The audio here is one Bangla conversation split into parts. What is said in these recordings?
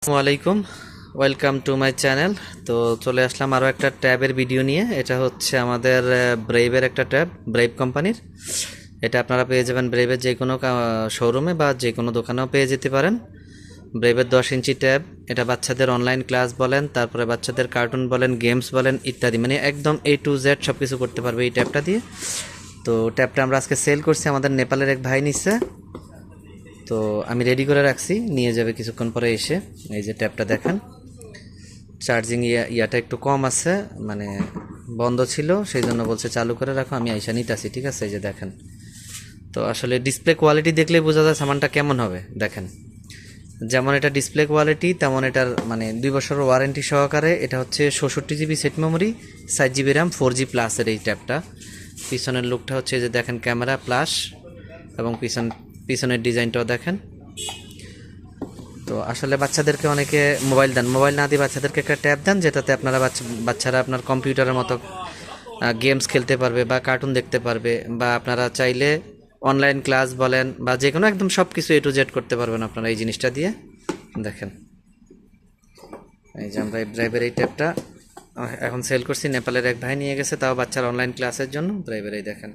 আসসালামু আলাইকুম, ওয়েলকাম টু মাই চ্যানেল। তো চলে আসলাম আরও একটা ট্যাবের ভিডিও নিয়ে। এটা হচ্ছে আমাদের ব্রেভের একটা ট্যাব, ব্রেভ কোম্পানির। এটা আপনারা পেয়ে যাবেন ব্রেভের যে কোনো শোরুমে বা যে কোনো দোকানেও পেয়ে যেতে পারেন। ব্রেভের 10 ইঞ্চি ট্যাব। এটা বাচ্চাদের অনলাইন ক্লাস বলেন, তারপরে বাচ্চাদের কার্টুন বলেন, গেমস বলেন ইত্যাদি, মানে একদম A to Z সব কিছু করতে পারবে এই ট্যাবটা দিয়ে। তো ট্যাবটা আমরা আজকে সেল করছি, আমাদের নেপালের এক ভাই নিচ্ছে। তো আমি রেডি করে রাখছি, নিয়ে যাবে কিছুক্ষণ পরে এসে। এই যে ট্যাবটা দেখেন, চার্জিং ইয়াটা একটু কম আছে, মানে বন্ধ ছিল, সেই জন্য বলছে চালু করে রাখো, আমি আইসা নিতেছি। ঠিক আছে, এই যে দেখেন। তো আসলে ডিসপ্লে কোয়ালিটি দেখলেই বোঝা যায় সামানটা কেমন হবে। দেখেন, যেমন এটা ডিসপ্লে কোয়ালিটি, তেমন এটার মানে 2 বছরের ওয়ারেন্টি সহকারে। এটা হচ্ছে 66 GB set memory, 7 GB RAM, 4G প্লাসের এই ট্যাবটা। পিছনের লুকটা হচ্ছে যে দেখেন, ক্যামেরা প্লাস, এবং পিছনের ডিজাইনটাও দেখেন। তো আসলে বাচ্চাদেরকে অনেকে মোবাইল দেন, মোবাইল না দিয়ে বাচ্চাদেরকে একটা ট্যাব দেন, যেটাতে আপনারা বাচ্চারা আপনার কম্পিউটারের মতো গেমস খেলতে পারবে বা কার্টুন দেখতে পারবে, বা আপনারা চাইলে অনলাইন ক্লাস বলেন বা যে কোনো একদম সব কিছু A to Z করতে পারবেন আপনারা এই জিনিসটা দিয়ে। দেখেন, এই যে আমরা এই ব্রাইভের এই ট্যাবটা এখন সেল করছি, নেপালের এক ভাই নিয়ে গেছে, তাও বাচ্চার অনলাইন ক্লাসের জন্য। ব্রাইভের এই দেখেন।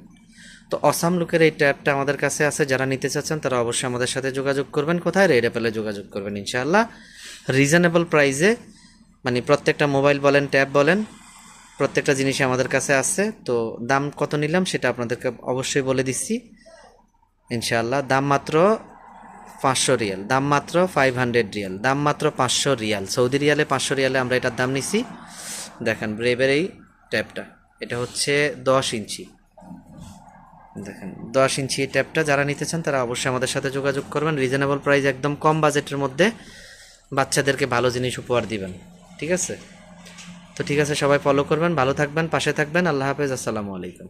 তো অসাম লুকের এই ট্যাবটা আমাদের কাছে আছে, যারা নিতে চাচ্ছেন তারা অবশ্যই আমাদের সাথে যোগাযোগ করবেন। কোথায়? রেড অ্যাপেলে যোগাযোগ করবেন ইনশাআল্লাহ, রিজনেবল প্রাইসে। মানে প্রত্যেকটা মোবাইল বলেন, ট্যাব বলেন, প্রত্যেকটা জিনিসই আমাদের কাছে আছে। তো দাম কত নিলাম সেটা আপনাদেরকে অবশ্যই বলে দিচ্ছি ইনশাআল্লাহ। দাম মাত্র 500 রিয়াল, দাম মাত্র 500 রিয়াল, দাম মাত্র 500 রিয়াল, সৌদি রিয়ালে 500 রিয়ালে আমরা এটার দাম নিছি। দেখেন ব্রেভের এই ট্যাবটা, এটা হচ্ছে 10 ইঞ্চি। দেখেন 10 ইঞ্চি ট্যাবটা যারা নিতে চান তারা অবশ্যই আমাদের সাথে যোগাযোগ করবেন। রিজনেবল প্রাইস, একদম কম বাজেটের মধ্যে বাচ্চাদেরকে ভালো জিনিস উপহার দিবেন। ঠিক আছে? তো ঠিক আছে, সবাই ফলো করবেন, ভালো থাকবেন, পাশে থাকবেন। আল্লাহ হাফেজ, আসসালামু আলাইকুম।